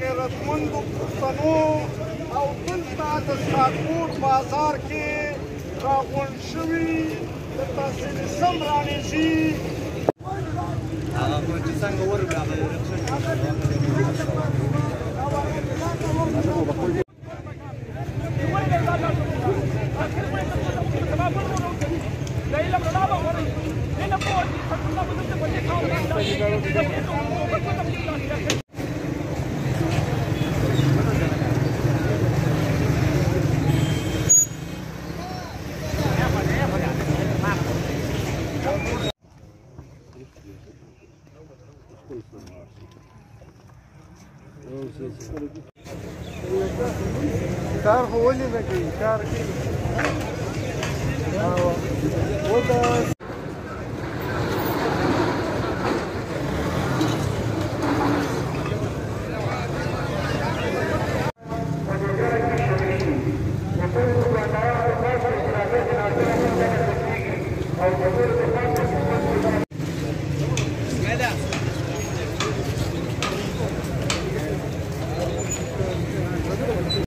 غیرتمندو پښتنو او دلته د ساټکوټ بازار کې راغونډ شوي د تحصیل سم رانیزي هغه چې څنګه ورغله کار خو ولې نه کوي کار کوي او